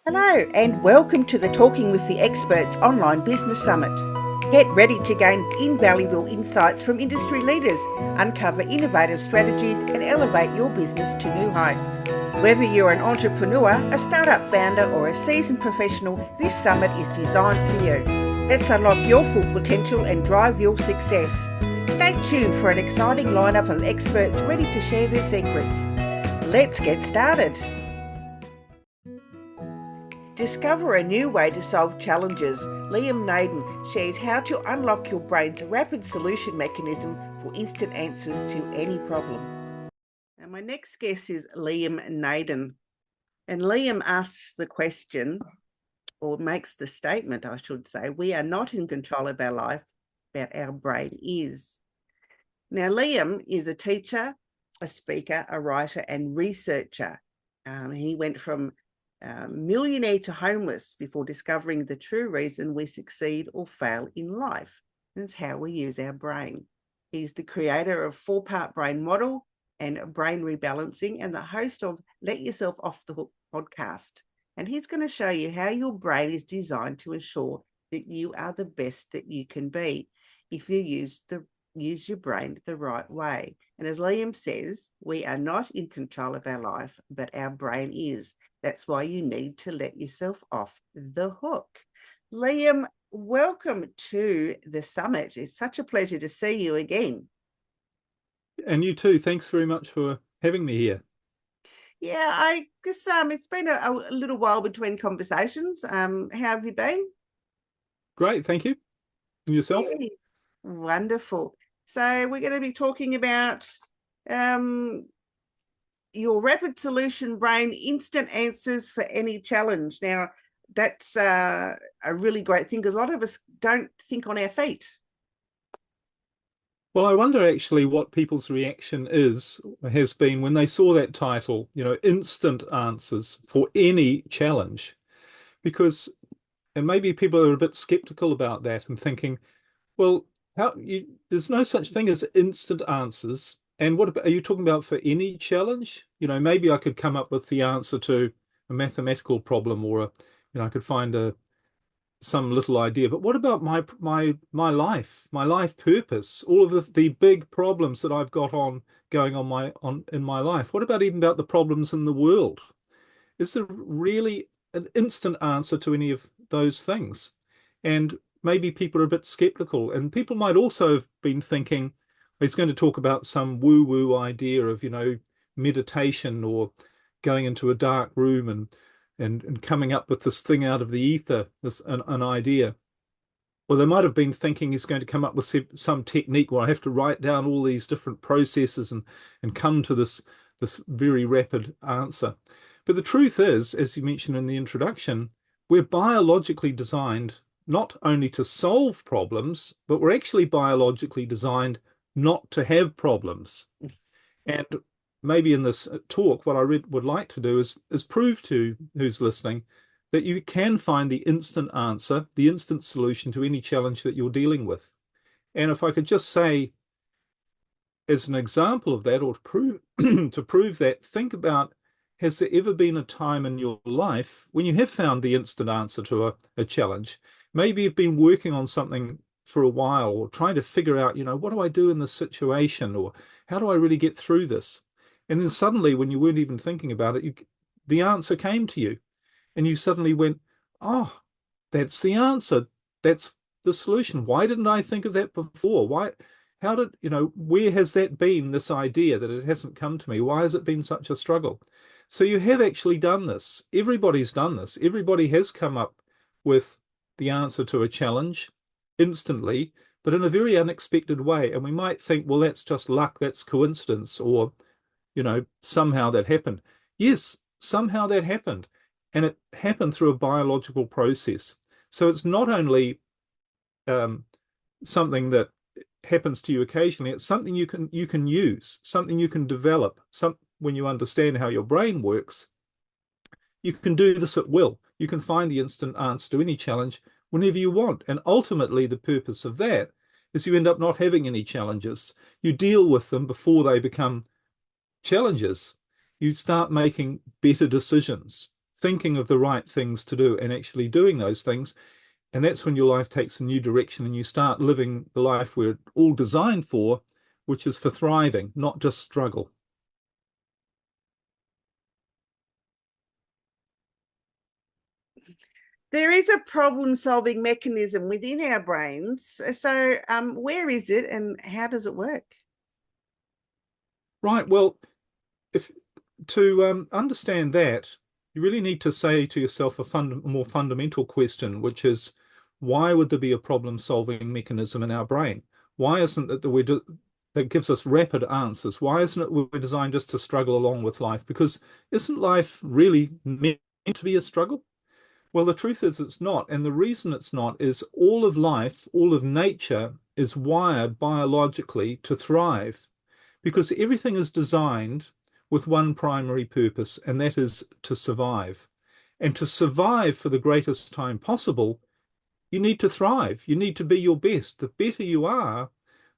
Hello and welcome to the Talking with the Experts online business summit. Get ready to gain invaluable insights from industry leaders, uncover innovative strategies and elevate your business to new heights. Whether you're an entrepreneur, a startup founder or a seasoned professional, this summit is designed for you. Let's unlock your full potential and drive your success. Stay tuned for an exciting lineup of experts ready to share their secrets. Let's get started. Discover a new way to solve challenges. Liam Naden shares how to unlock your brain's rapid solution mechanism for instant answers to any problem. Now, my next guest is Liam Naden. And Liam asks the question, or makes the statement, I should say, we are not in control of our life, but our brain is. Now, Liam is a teacher, a speaker, a writer, and researcher. He went from millionaire to homeless before discovering the true reason we succeed or fail in life. And it's how we use our brain. He's the creator of 4-part brain model and brain rebalancing and the host of Let Yourself Off the Hook podcast. And he's going to show you how your brain is designed to ensure that you are the best that you can be if you use your brain the right way. And as Liam says, we are not in control of our life, but our brain is. That's why you need to let yourself off the hook. Liam, welcome to the summit. It's such a pleasure to see you again. And you too. Thanks very much for having me here. Yeah, I guess it's been a little while between conversations. How have you been? Great, thank you. And yourself? Yeah, wonderful. So we're going to be talking about your rapid solution brain, instant answers for any challenge. Now, that's a really great thing because a lot of us don't think on our feet. Well, I wonder actually what people's reaction has been when they saw that title, instant answers for any challenge, and maybe people are a bit skeptical about that and thinking, well, there's no such thing as instant answers. And what are you talking about for any challenge? Maybe I could come up with the answer to a mathematical problem, or I could find some little idea. But what about my life purpose, all of the big problems that I've got going on in my life? What about even about the problems in the world? Is there really an instant answer to any of those things? And maybe people are a bit skeptical, and people might also have been thinking he's going to talk about some woo-woo idea of, meditation or going into a dark room and coming up with this thing out of the ether, an idea. Or they might have been thinking he's going to come up with some technique where I have to write down all these different processes and come to this very rapid answer. But the truth is, as you mentioned in the introduction, we're biologically designed not only to solve problems, but we're actually biologically designed not to have problems. And maybe in this talk, what I would like to do is prove to who's listening that you can find the instant answer, the instant solution to any challenge that you're dealing with. And if I could just say, as an example of that, or to prove that, think about, has there ever been a time in your life when you have found the instant answer to a challenge? Maybe you've been working on something for a while or trying to figure out, what do I do in this situation, or how do I really get through this? And then suddenly, when you weren't even thinking about it, the answer came to you and you suddenly went, oh, that's the answer. That's the solution. Why didn't I think of that before? Where has that been, this idea that it hasn't come to me? Why has it been such a struggle? So you have actually done this. Everybody's done this. Everybody has come up with the answer to a challenge instantly, but in a very unexpected way. And we might think, well, that's just luck, that's coincidence, or, somehow that happened. Yes, somehow that happened. And it happened through a biological process. So it's not only something that happens to you occasionally, it's something you can use, something you can develop. When you understand how your brain works, you can do this at will. You can find the instant answer to any challenge whenever you want. And ultimately, the purpose of that is you end up not having any challenges. You deal with them before they become challenges. You start making better decisions. thinking of the right things to do and actually doing those things. And that's when your life takes a new direction and you start living the life we're all designed for, which is for thriving, not just struggle. There is a problem-solving mechanism within our brains. So, where is it and how does it work? Right. Well, if to understand that, you really need to say to yourself a more fundamental question, which is, why would there be a problem-solving mechanism in our brain? Why isn't it that gives us rapid answers? Why isn't it we're designed just to struggle along with life? Because isn't life really meant to be a struggle? Well, the truth is it's not. And the reason it's not is all of life, all of nature is wired biologically to thrive because everything is designed with one primary purpose, and that is to survive. And to survive for the greatest time possible, you need to thrive. You need to be your best. The better you are,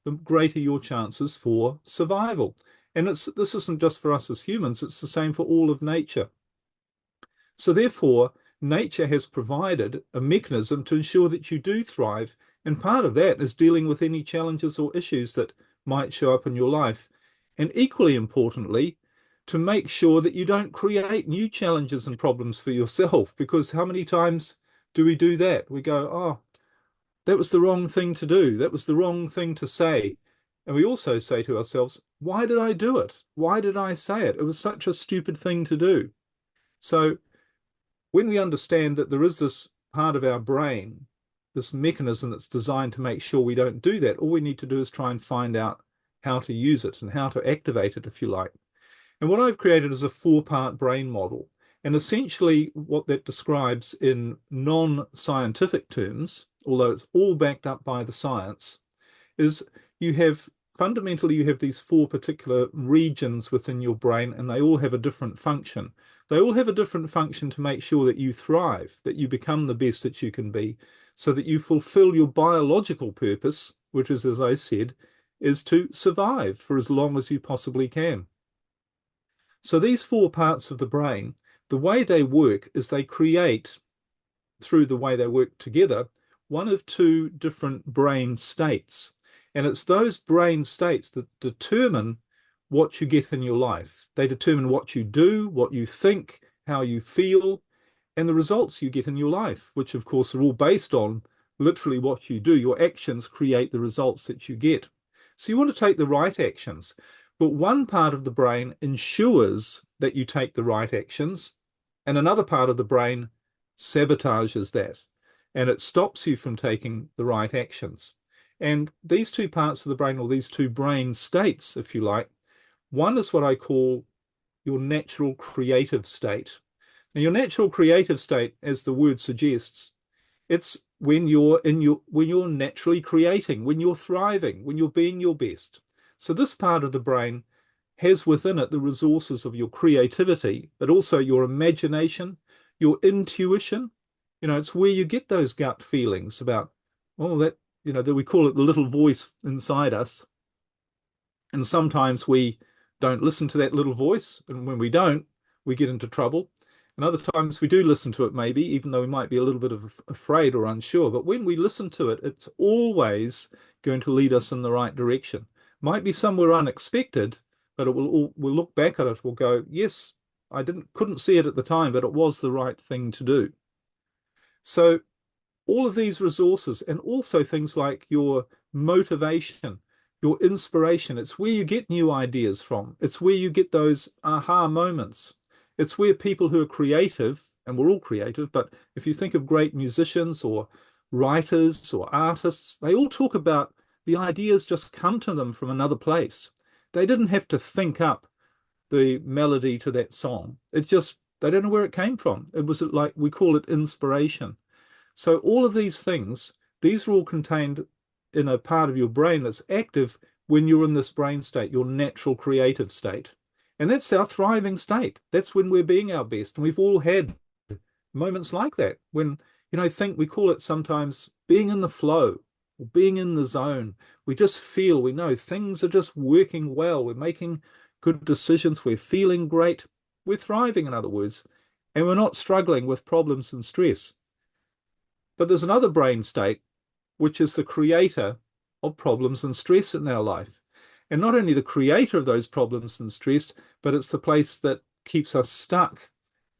the greater your chances for survival. And this isn't just for us as humans, it's the same for all of nature. So therefore, nature has provided a mechanism to ensure that you do thrive. And part of that is dealing with any challenges or issues that might show up in your life. And equally importantly, to make sure that you don't create new challenges and problems for yourself. Because how many times do we do that? We go, oh, that was the wrong thing to do. That was the wrong thing to say. And we also say to ourselves, why did I do it? Why did I say it? It was such a stupid thing to do. So when we understand that there is this part of our brain, this mechanism that's designed to make sure we don't do that, all we need to do is try and find out how to use it and how to activate it, if you like. And what I've created is a 4-part brain model. And essentially what that describes in non-scientific terms, although it's all backed up by the science, is fundamentally you have these 4 particular regions within your brain, and they all have a different function. They all have a different function to make sure that you thrive, that you become the best that you can be, so that you fulfill your biological purpose, which is, as I said, is to survive for as long as you possibly can. So these 4 parts of the brain, the way they work is they create, through the way they work together, one of 2 different brain states. And it's those brain states that determine what you get in your life. They determine what you do, what you think, how you feel, and the results you get in your life, which of course are all based on literally what you do. Your actions create the results that you get. So you want to take the right actions. But one part of the brain ensures that you take the right actions, and another part of the brain sabotages that, and it stops you from taking the right actions. And these 2 parts of the brain, or these 2 brain states, if you like, one is what I call your natural creative state. Now, your natural creative state, as the word suggests, it's when you're naturally creating, when you're thriving, when you're being your best. So this part of the brain has within it the resources of your creativity, but also your imagination, your intuition. It's where you get those gut feelings about, oh, that we call it the little voice inside us. And sometimes we don't listen to that little voice. And when we don't, we get into trouble. And other times we do listen to it, maybe, even though we might be a little bit afraid or unsure. But when we listen to it, it's always going to lead us in the right direction. Might be somewhere unexpected, but we'll look back at it. We'll go, yes, I couldn't see it at the time, but it was the right thing to do. So all of these resources, and also things like your motivation, your inspiration, it's where you get new ideas from. It's where you get those aha moments. It's where people who are creative, and we're all creative, but if you think of great musicians or writers or artists, they all talk about the ideas just come to them from another place. They didn't have to think up the melody to that song. They don't know where it came from. It was like, we call it inspiration. So all of these things, these are all contained in a part of your brain that's active when you're in this brain state, your natural creative state. And that's our thriving state. That's when we're being our best. And we've all had moments like that when, we call it sometimes being in the flow or being in the zone. We just feel, we know things are just working well. We're making good decisions. We're feeling great. We're thriving, in other words. and we're not struggling with problems and stress. But there's another brain state, which is the creator of problems and stress in our life. And not only the creator of those problems and stress, but it's the place that keeps us stuck,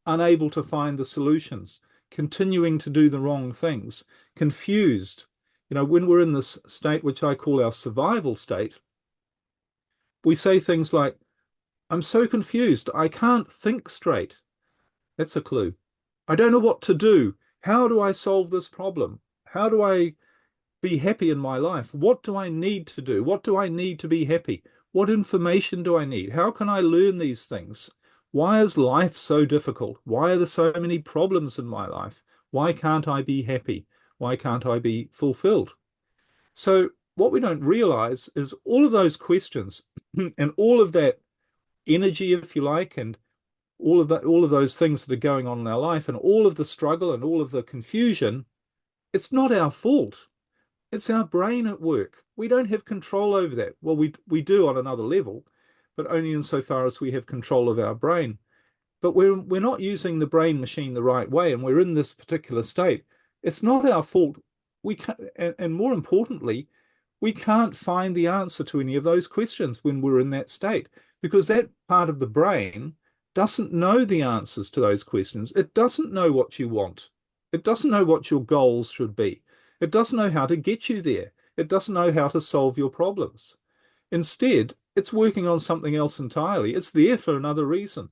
unable to find the solutions, continuing to do the wrong things, confused. When we're in this state, which I call our survival state, we say things like, I'm so confused, I can't think straight. That's a clue. I don't know what to do. How do I solve this problem? How do I be happy in my life? What do I need to do? What do I need to be happy? What information do I need? How can I learn these things? Why is life so difficult? Why are there so many problems in my life? Why can't I be happy? Why can't I be fulfilled? So what we don't realize is all of those questions and all of that energy, if you like, and all of those things that are going on in our life and all of the struggle and all of the confusion, it's not our fault. It's our brain at work. We don't have control over that. Well, we do on another level, but only insofar as we have control of our brain. But we're not using the brain machine the right way, and we're in this particular state. It's not our fault. We can't, and more importantly, we can't find the answer to any of those questions when we're in that state, because that part of the brain doesn't know the answers to those questions. It doesn't know what you want. It doesn't know what your goals should be. It doesn't know how to get you there. It doesn't know how to solve your problems. Instead, it's working on something else entirely. It's there for another reason.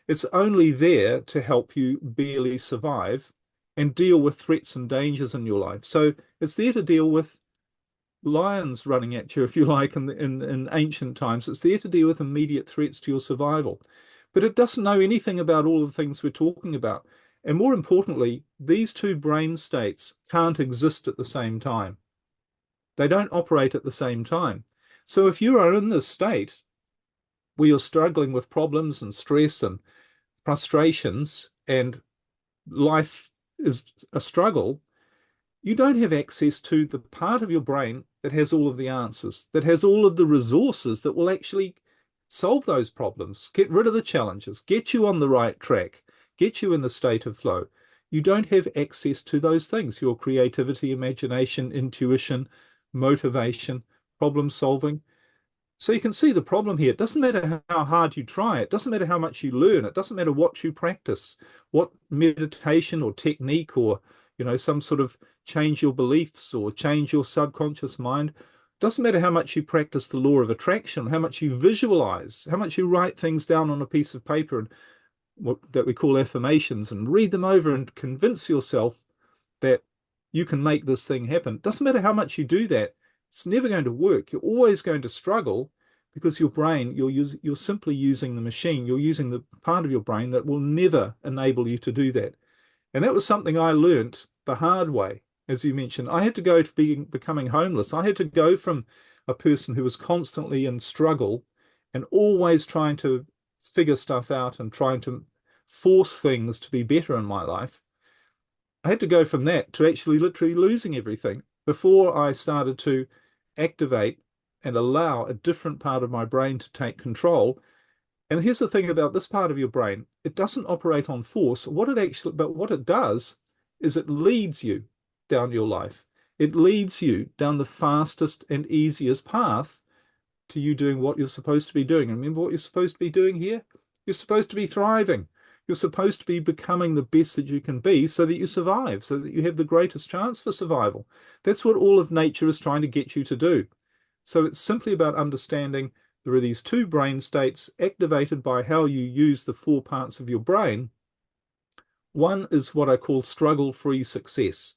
It's only there to help you barely survive and deal with threats and dangers in your life. So it's there to deal with lions running at you, if you like, in ancient times. It's there to deal with immediate threats to your survival. But it doesn't know anything about all of the things we're talking about. And more importantly, these two brain states can't exist at the same time. They don't operate at the same time. So if you are in this state where you're struggling with problems and stress and frustrations and life is a struggle, you don't have access to the part of your brain that has all of the answers, that has all of the resources that will actually solve those problems, get rid of the challenges, get you on the right track, get you in the state of flow. You don't have access to those things, your creativity, imagination, intuition, motivation, problem solving. So you can see the problem here. It doesn't matter how hard you try. It doesn't matter how much you learn. It doesn't matter what you practice, what meditation or technique or, some sort of change your beliefs or change your subconscious mind. It doesn't matter how much you practice the law of attraction, how much you visualize, how much you write things down on a piece of paper and what that we call affirmations and read them over and convince yourself that you can make this thing happen. It doesn't matter how much you do that. It's never going to work. You're always going to struggle because your brain, you're simply using the machine. You're using the part of your brain that will never enable you to do that. And that was something I learned the hard way. As you mentioned, I had to go to becoming homeless. I had to go from a person who was constantly in struggle and always trying to figure stuff out and trying to force things to be better in my life. I had to go from that to actually literally losing everything before I started to activate and allow a different part of my brain to take control. And here's the thing about this part of your brain. It doesn't operate on force. But what it does is it leads you down your life. It leads you down the fastest and easiest path to you doing what you're supposed to be doing. And remember what you're supposed to be doing here? You're supposed to be thriving. You're supposed to be becoming the best that you can be so that you survive, so that you have the greatest chance for survival. That's what all of nature is trying to get you to do. So it's simply about understanding there are these two brain states activated by how you use the four parts of your brain. One is what I call struggle-free success,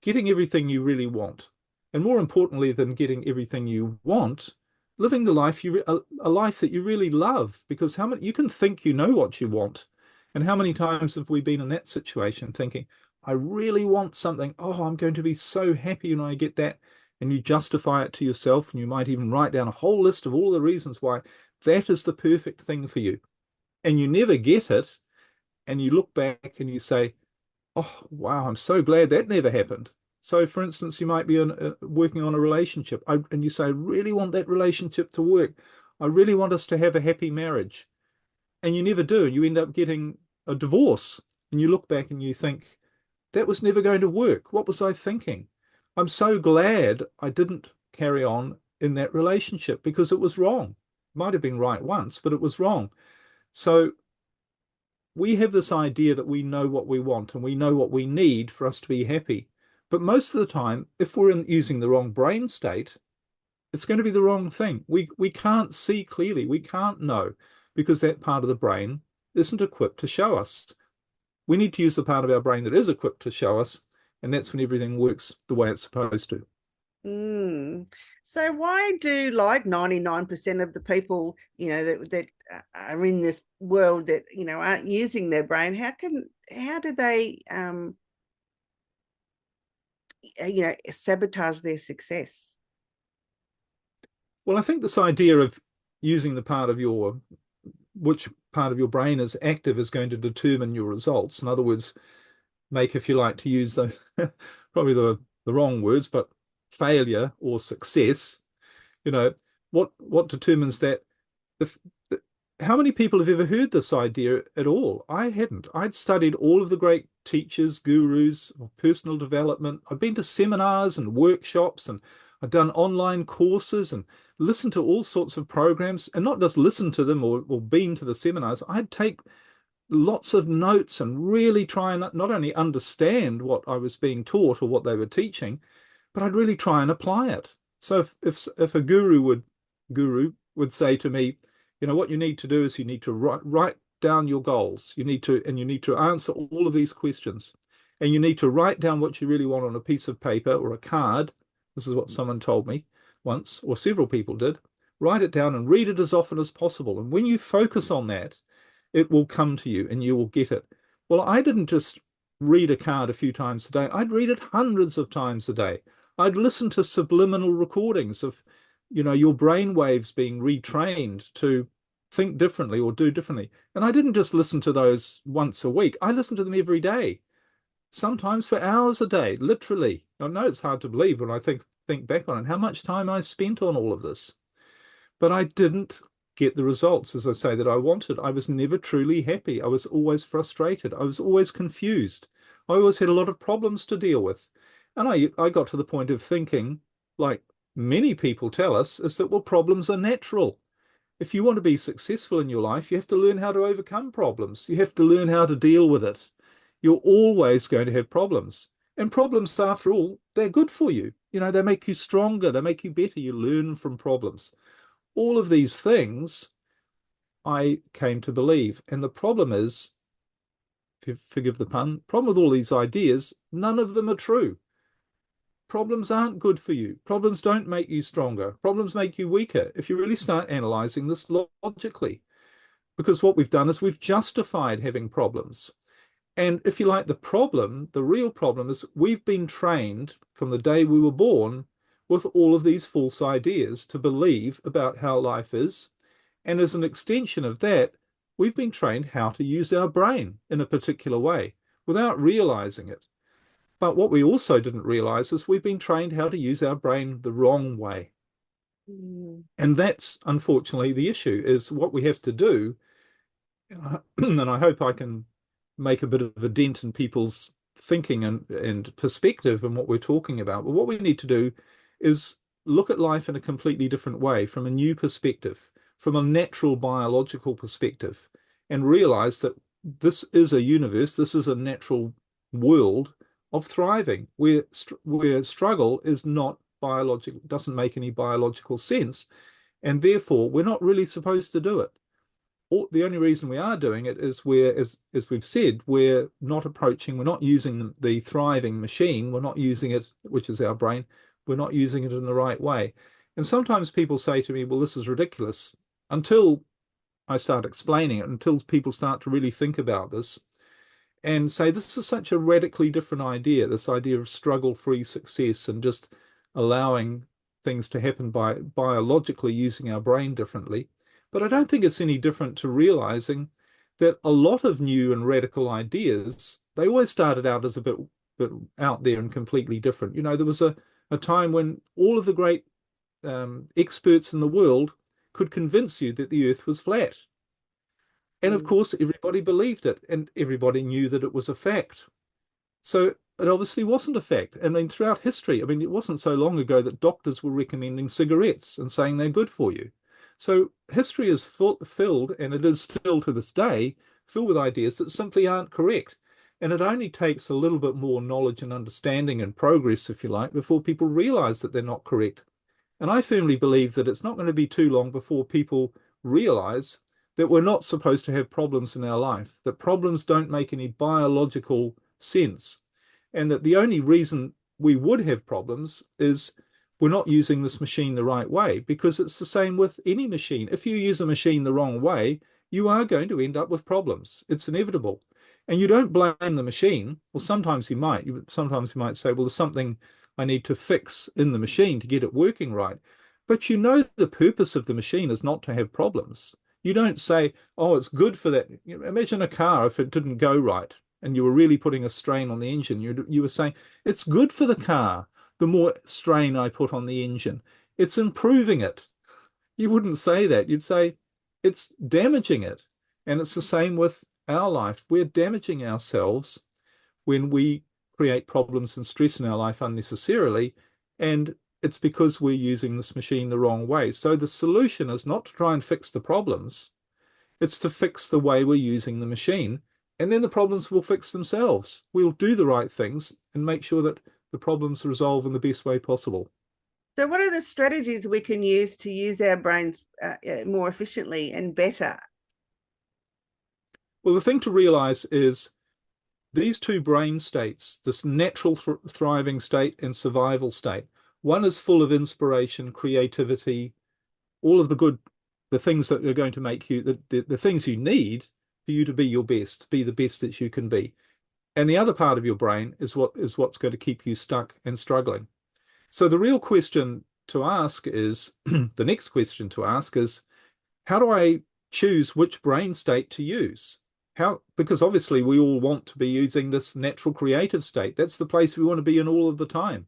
getting everything you really want. And more importantly than getting everything you want, living the life a life that you really love, because how many you can think you know what you want, and how many times have we been in that situation thinking, I really want something, oh, I'm going to be so happy when I get that, and you justify it to yourself, and you might even write down a whole list of all the reasons why that is the perfect thing for you, and you never get it, and you look back and you say, oh wow, I'm so glad that never happened. So, for instance, you might be working on a relationship and you say, I really want that relationship to work. I really want us to have a happy marriage. And you never do. And you end up getting a divorce, and you look back and you think, that was never going to work. What was I thinking? I'm so glad I didn't carry on in that relationship because it was wrong. Might have been right once, but it was wrong. So we have this idea that we know what we want and we know what we need for us to be happy. But most of the time, if we're using the wrong brain state, it's going to be the wrong thing. We can't see clearly. We can't know because that part of the brain isn't equipped to show us. We need to use the part of our brain that is equipped to show us, and that's when everything works the way it's supposed to. Mm. So why do like 99% of the people, that are in this world that, aren't using their brain, how do they, sabotage their success? Well, I think this idea of using which part of your brain is active is going to determine your results. In other words, make, if you like to use the probably the wrong words, but failure or success, what determines that? The, how many people have ever heard this idea at all? I hadn't. I'd studied all of the great teachers, gurus of personal development. I'd been to seminars and workshops, and I'd done online courses and listened to all sorts of programs, and not just listen to them or been to the seminars. I'd take lots of notes and really try and not only understand what I was being taught or what they were teaching, but I'd really try and apply it. So if a guru would say to me, what you need to do is you need to write down your goals. You need to answer all of these questions, and you need to write down what you really want on a piece of paper or a card. This is what someone told me once, or several people did. Write it down and read it as often as possible. And when you focus on that, it will come to you and you will get it. Well, I didn't just read a card a few times a day. I'd read it hundreds of times a day. I'd listen to subliminal recordings of, your brain waves being retrained to think differently or do differently. And I didn't just listen to those once a week. I listened to them every day, sometimes for hours a day, literally. I know it's hard to believe when I think back on it, how much time I spent on all of this. But I didn't get the results, as I say, that I wanted. I was never truly happy. I was always frustrated. I was always confused. I always had a lot of problems to deal with. And I got to the point of thinking, like many people tell us, is that, well, problems are natural. If you want to be successful in your life, you have to learn how to overcome problems. You have to learn how to deal with it. You're always going to have problems. And problems, after all, they're good for you. They make you stronger. They make you better. You learn from problems. All of these things I came to believe. And the problem is, if you forgive the pun, problem with all these ideas, none of them are true. Problems aren't good for you. Problems don't make you stronger. Problems make you weaker if you really start analyzing this logically. Because what we've done is we've justified having problems. And if you like, the real problem is we've been trained from the day we were born with all of these false ideas to believe about how life is. And as an extension of that, we've been trained how to use our brain in a particular way without realizing it. But what we also didn't realize is we've been trained how to use our brain the wrong way. Mm. And that's unfortunately the issue, is what we have to do. And I hope I can make a bit of a dent in people's thinking and perspective and what we're talking about. But what we need to do is look at life in a completely different way, from a new perspective, from a natural biological perspective, and realize that this is a universe, this is a natural world of thriving, where struggle is not biological, doesn't make any biological sense, and therefore we're not really supposed to do it. The only reason we are doing it is as we've said, we're not using the thriving machine, we're not using it, which is our brain, we're not using it in the right way. And sometimes people say to me, well, this is ridiculous, until I start explaining it, until people start to really think about this and say, this is such a radically different idea, this idea of struggle-free success and just allowing things to happen by biologically using our brain differently. But I don't think it's any different to realizing that a lot of new and radical ideas, they always started out as a bit out there and completely different. There was a time when all of the great experts in the world could convince you that the earth was flat. And of course, everybody believed it and everybody knew that it was a fact. So it obviously wasn't a fact. I mean, throughout history, I mean, it wasn't so long ago that doctors were recommending cigarettes and saying they're good for you. So history is filled, and it is still to this day, filled with ideas that simply aren't correct. And it only takes a little bit more knowledge and understanding and progress, if you like, before people realize that they're not correct. And I firmly believe that it's not going to be too long before people realize that we're not supposed to have problems in our life, that problems don't make any biological sense, and that the only reason we would have problems is we're not using this machine the right way, because it's the same with any machine. If you use a machine the wrong way, you are going to end up with problems. It's inevitable. And you don't blame the machine. Well, sometimes you might. Sometimes you might say, well, there's something I need to fix in the machine to get it working right. But you know the purpose of the machine is not to have problems. You don't say, oh, it's good for that. Imagine a car if it didn't go right and you were really putting a strain on the engine. You were saying, it's good for the car, the more strain I put on the engine. It's improving it. You wouldn't say that. You'd say, it's damaging it. And it's the same with our life. We're damaging ourselves when we create problems and stress in our life unnecessarily. And it's because we're using this machine the wrong way. So the solution is not to try and fix the problems. It's to fix the way we're using the machine. And then the problems will fix themselves. We'll do the right things and make sure that the problems resolve in the best way possible. So what are the strategies we can use to use our brains more efficiently and better? Well, the thing to realize is these two brain states, this natural thriving state and survival state, one is full of inspiration, creativity, all of the things that are going to make you, the things you need for you to be your best, be the best that you can be. And the other part of your brain is what's going to keep you stuck and struggling. So the real question to ask is, the next question to ask is, how do I choose which brain state to use? Because obviously we all want to be using this natural creative state. That's the place we want to be in all of the time.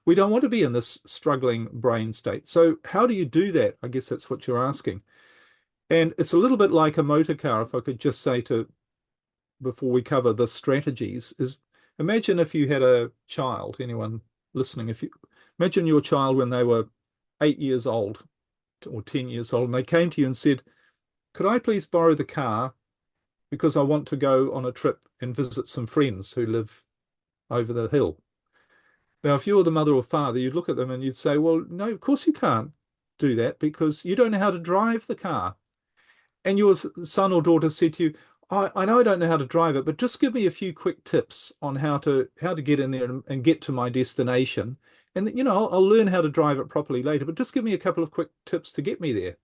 We don't want to be in this struggling brain state. So how do you do that? I guess that's what you're asking. And it's a little bit like a motor car, if I could just say before we cover the strategies, is imagine if you had a child, anyone listening, imagine your child when they were 8 years old or 10 years old, and they came to you and said, could I please borrow the car because I want to go on a trip and visit some friends who live over the hill. Now, if you were the mother or father, you'd look at them and you'd say, well, no, of course you can't do that because you don't know how to drive the car. And your son or daughter said to you, I know I don't know how to drive it, but just give me a few quick tips on how to get in there and get to my destination. And, I'll learn how to drive it properly later, but just give me a couple of quick tips to get me there.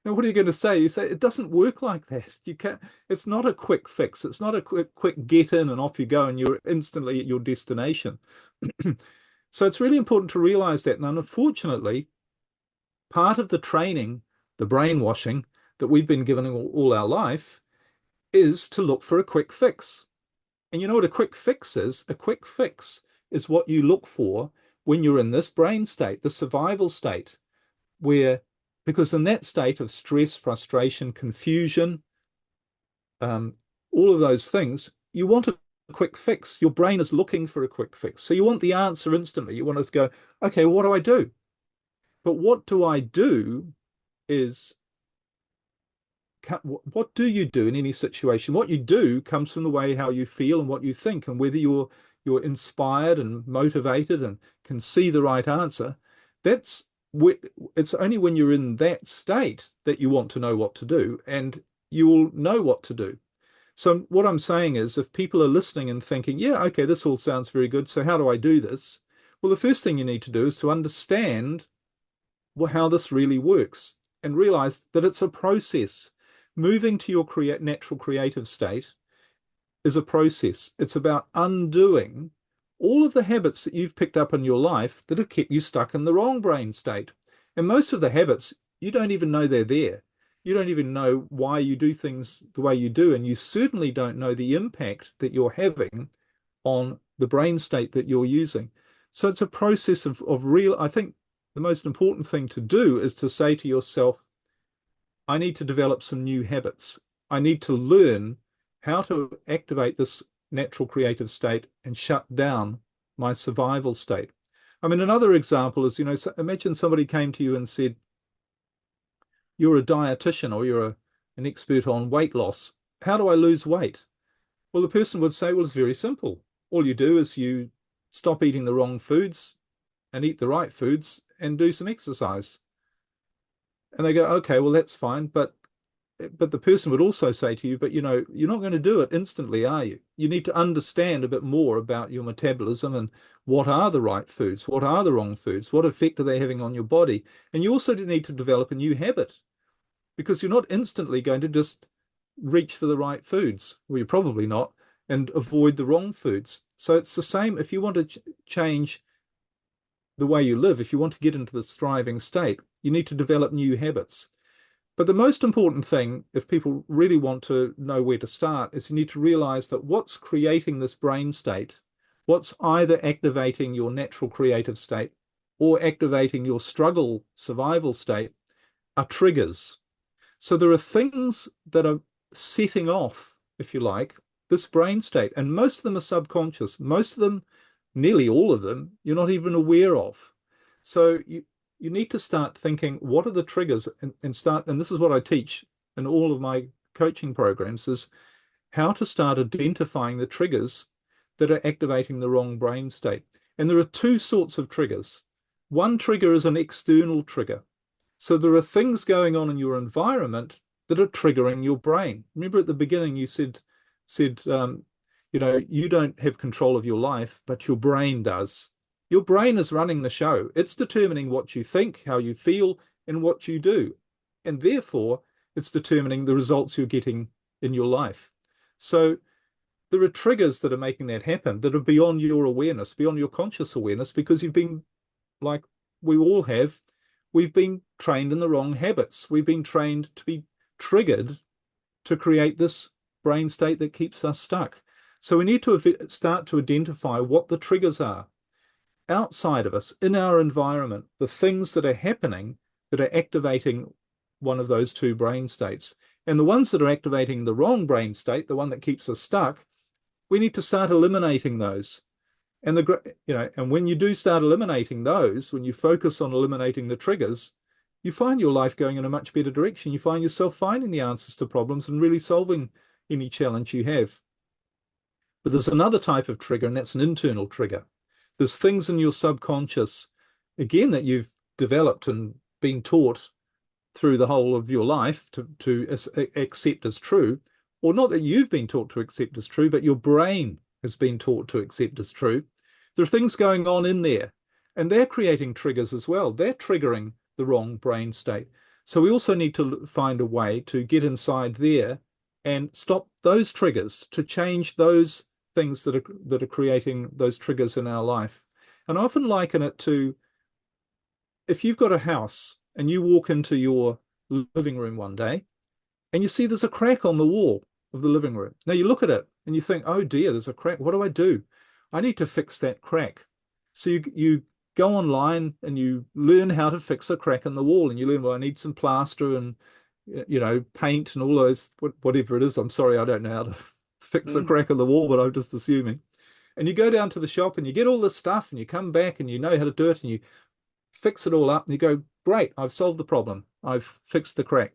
Now, what are you going to say? You say, it doesn't work like that. You can't, it's not a quick fix. It's not a quick get in and off you go and you're instantly at your destination. So it's really important to realize that. And unfortunately, part of the training, the brainwashing that we've been given all our life is to look for a quick fix. And you know what a quick fix is? A quick fix is what you look for when you're in this brain state, the survival state, because in that state of stress, frustration, confusion, all of those things, you want a quick fix. Your brain is looking for a quick fix. So you want the answer instantly. You want to go, okay, what do I do? But what do I do is, what do you do in any situation? What you do comes from the way how you feel and what you think, and whether you're inspired and motivated and can see the right answer. It's only when you're in that state that you want to know what to do, and you will know what to do. So what I'm saying is, if people are listening and thinking, yeah, okay, this all sounds very good, so how do I do this? Well, the first thing you need to do is to understand how this really works and realize that it's a process. Moving to your natural creative state is a process. It's about undoing all of the habits that you've picked up in your life that have kept you stuck in the wrong brain state. And most of the habits, you don't even know they're there. You don't even know why you do things the way you do. And you certainly don't know the impact that you're having on the brain state that you're using. So it's a process of real, I think the most important thing to do is to say to yourself, I need to develop some new habits. I need to learn how to activate this natural creative state and shut down my survival state. I mean, another example is, so imagine somebody came to you and said, you're a dietitian or an expert on weight loss. How do I lose weight? Well, the person would say, well, it's very simple. All you do is you stop eating the wrong foods and eat the right foods and do some exercise. And they go, okay, well, that's fine. But the person would also say to you, but you're not going to do it instantly, are you? You need to understand a bit more about your metabolism and what are the right foods, what are the wrong foods, what effect are they having on your body? And you also need to develop a new habit because you're not instantly going to just reach for the right foods. Well, you're probably not, and avoid the wrong foods. So it's the same if you want to change the way you live, if you want to get into this thriving state, you need to develop new habits. But the most important thing, if people really want to know where to start, is you need to realize that what's creating this brain state, what's either activating your natural creative state or activating your struggle survival state, are triggers. So there are things that are setting off, if you like, this brain state. And most of them are subconscious. Most of them, nearly all of them, you're not even aware of. So you need to start thinking, what are the triggers? And this is what I teach in all of my coaching programs, is how to start identifying the triggers that are activating the wrong brain state. And there are two sorts of triggers. One trigger is an external trigger. So there are things going on in your environment that are triggering your brain. Remember at the beginning you said you don't have control of your life, but your brain does. Your brain is running the show. It's determining what you think, how you feel, and what you do. And therefore, it's determining the results you're getting in your life. So there are triggers that are making that happen that are beyond your awareness, beyond your conscious awareness, because you've been, like we all have, we've been trained in the wrong habits. We've been trained to be triggered to create this brain state that keeps us stuck. So we need to start to identify what the triggers are outside of us, in our environment, the things that are happening that are activating one of those two brain states. And the ones that are activating the wrong brain state, the one that keeps us stuck, we need to start eliminating those. And and when you do start eliminating those, when you focus on eliminating the triggers, you find your life going in a much better direction. You find yourself finding the answers to problems and really solving any challenge you have. But there's another type of trigger, and that's an internal trigger. There's things in your subconscious, again, that you've developed and been taught through the whole of your life to accept as true, or not that you've been taught to accept as true, but your brain has been taught to accept as true. There are things going on in there, and they're creating triggers as well. They're triggering the wrong brain state. So we also need to find a way to get inside there and stop those triggers, to change those things that are creating those triggers in our life. And I often liken it to, if you've got a house and you walk into your living room one day and you see there's a crack on the wall of the living room. Now you look at it and you think, oh dear, there's a crack. What do I do? I need to fix that crack. So you go online and you learn how to fix a crack in the wall, and you learn, well, I need some plaster and paint and all those, whatever it is. I'm sorry, I don't know how to fix a crack in the wall, but I'm just assuming. And you go down to the shop and you get all this stuff and you come back and you know how to do it and you fix it all up and you go, great, I've solved the problem. I've fixed the crack.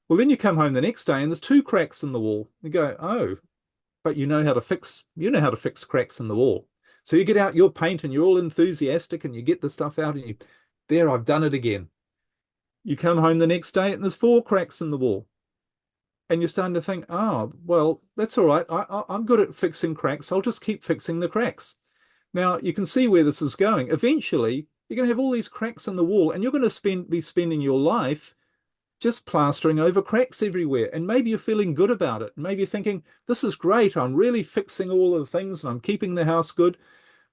Well, then you come home the next day and there's two cracks in the wall. You go, oh, but you know how to fix cracks in the wall. So you get out your paint and you're all enthusiastic and you get the stuff out and there, I've done it again. You come home the next day and there's four cracks in the wall. And you're starting to think, oh, well, that's all right. I'm good at fixing cracks. I'll just keep fixing the cracks. Now, you can see where this is going. Eventually, you're going to have all these cracks in the wall and you're going to be spending your life just plastering over cracks everywhere. And maybe you're feeling good about it. Maybe you're thinking, this is great. I'm really fixing all of the things and I'm keeping the house good.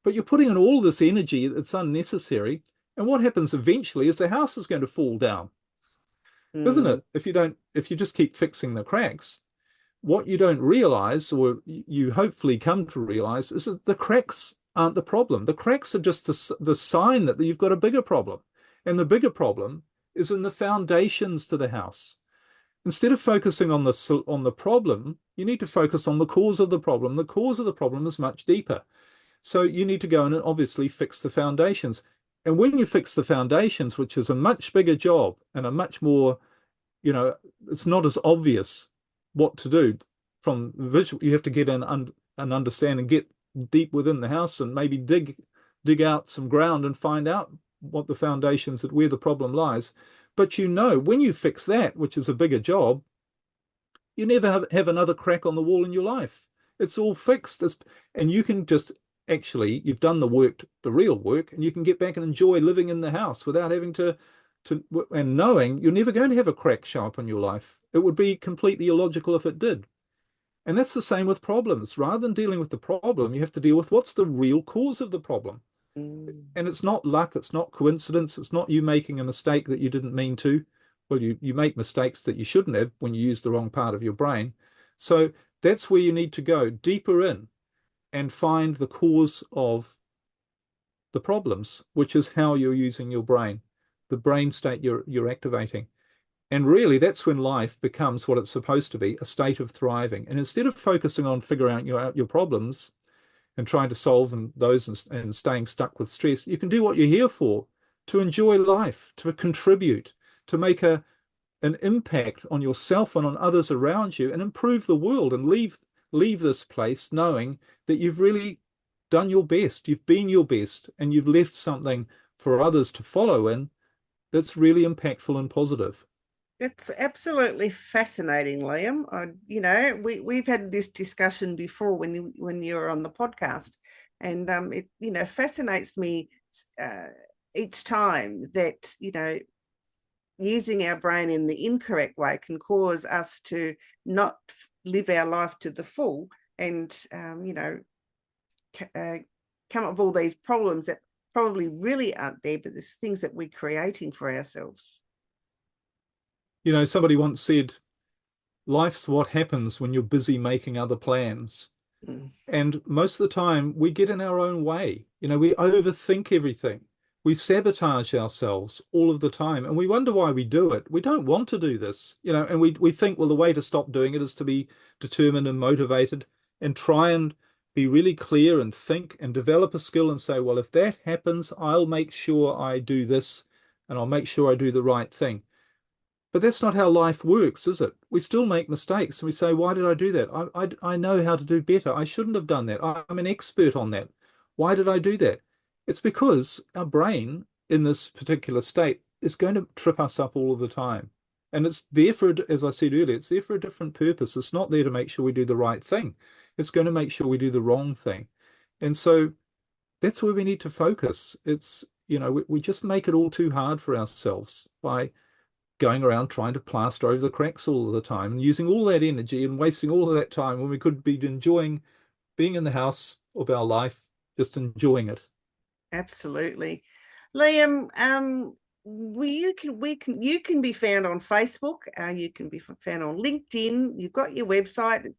But you're putting in all this energy that's unnecessary. And what happens eventually is the house is going to fall down. Isn't it? If you just keep fixing the cracks, what you don't realize, or you hopefully come to realize, is that the cracks aren't the problem. The cracks are just the sign that you've got a bigger problem. And the bigger problem is in the foundations to the house. Instead of focusing on the problem, you need to focus on the cause of the problem. The cause of the problem is much deeper. So you need to go in and obviously fix the foundations. And when you fix the foundations, which is a much bigger job and a much more, it's not as obvious what to do from visual. You have to get in and understand and get deep within the house and maybe dig out some ground and find out what the foundations, where the problem lies. But when you fix that, which is a bigger job, you never have another crack on the wall in your life. It's all fixed. And you can just actually, you've done the work, the real work, and you can get back and enjoy living in the house without having and knowing you're never going to have a crack show up in your life. It would be completely illogical if it did. And that's the same with problems. Rather than dealing with the problem, you have to deal with what's the real cause of the problem. Mm. And it's not luck, it's not coincidence, it's not you making a mistake that you didn't mean to. Well, you make mistakes that you shouldn't have when you use the wrong part of your brain. So that's where you need to go deeper in and find the cause of the problems, which is how you're using your brain, the brain state you're activating. And really, that's when life becomes what it's supposed to be, a state of thriving. And instead of focusing on figuring out your problems and trying to solve and staying stuck with stress, you can do what you're here for, to enjoy life, to contribute, to make an impact on yourself and on others around you and improve the world and leave this place knowing that you've really done your best, you've been your best, and you've left something for others to follow in that's really impactful and positive. It's absolutely fascinating, Liam. We've had this discussion before when you were on the podcast, and it fascinates me each time that using our brain in the incorrect way can cause us to not live our life to the full, and come up with all these problems that probably really aren't there, but there's things that we're creating for ourselves. Somebody once said, life's what happens when you're busy making other plans. Mm. And most of the time, we get in our own way. We overthink everything. We sabotage ourselves all of the time, and we wonder why we do it. We don't want to do this, and we think, well, the way to stop doing it is to be determined and motivated and try and be really clear and think and develop a skill and say, well, if that happens, I'll make sure I do this and I'll make sure I do the right thing. But that's not how life works, is it? We still make mistakes and we say, why did I do that? I know how to do better. I shouldn't have done that. I'm an expert on that. Why did I do that? It's because our brain in this particular state is going to trip us up all of the time. And it's there as I said earlier, it's there for a different purpose. It's not there to make sure we do the right thing. It's going to make sure we do the wrong thing. And so that's where we need to focus. We just make it all too hard for ourselves by going around trying to plaster over the cracks all of the time and using all that energy and wasting all of that time when we could be enjoying being in the house of our life, just enjoying it. Absolutely. Liam, you can be found on Facebook, you can be found on LinkedIn, you've got your website.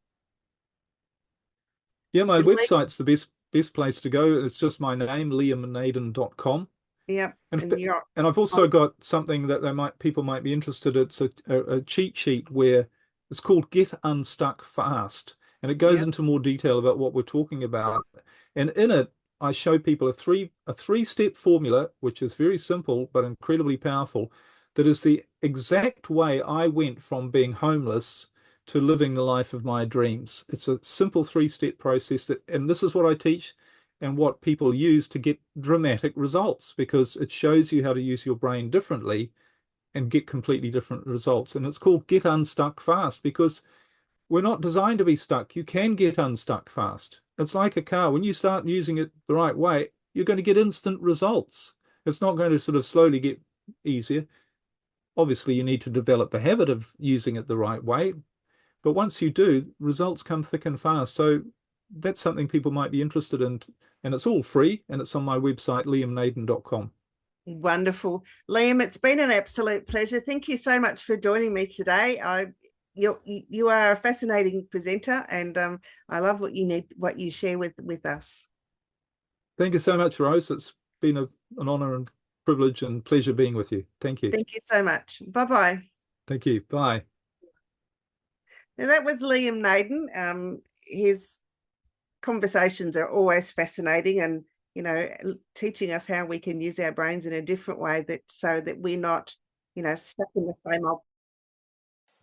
Yeah, my website's the best place to go. It's just my name, liamnaden.com. Yeah. And I've also got something that people might be interested in. It's a cheat sheet where it's called Get Unstuck Fast. And it goes into more detail about what we're talking about. And in it, I show people a three-step formula, which is very simple but incredibly powerful, that is the exact way I went from being homeless to living the life of my dreams. It's a simple three-step process and this is what I teach and what people use to get dramatic results, because it shows you how to use your brain differently and get completely different results. And it's called Get Unstuck Fast because we're not designed to be stuck. You can get unstuck fast. It's like a car. When you start using it the right way, you're going to get instant results. It's not going to sort of slowly get easier. Obviously, you need to develop the habit of using it the right way. But once you do, results come thick and fast. So that's something people might be interested in. And it's all free. And it's on my website, liamnaden.com. Wonderful. Liam, it's been an absolute pleasure. Thank you so much for joining me today. You are a fascinating presenter, and I love what you share with us. Thank you so much, Rose. It's been an honor and privilege and pleasure being with you. Thank you. Thank you so much. Bye-bye. Thank you. Bye. And that was Liam Naden. His conversations are always fascinating, and teaching us how we can use our brains in a different way, so that we're not stuck in the same old.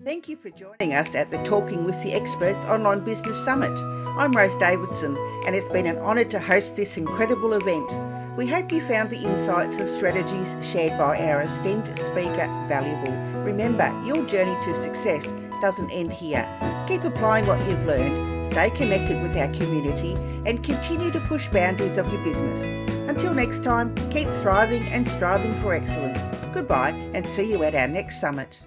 Thank you for joining us at the Talking with the Experts Online Business Summit. I'm Rose Davidson, and it's been an honour to host this incredible event. We hope you found the insights and strategies shared by our esteemed speaker valuable. Remember, your journey to success doesn't end here. Keep applying what you've learned, stay connected with our community, and continue to push boundaries of your business. Until next time, keep thriving and striving for excellence. Goodbye, and see you at our next summit.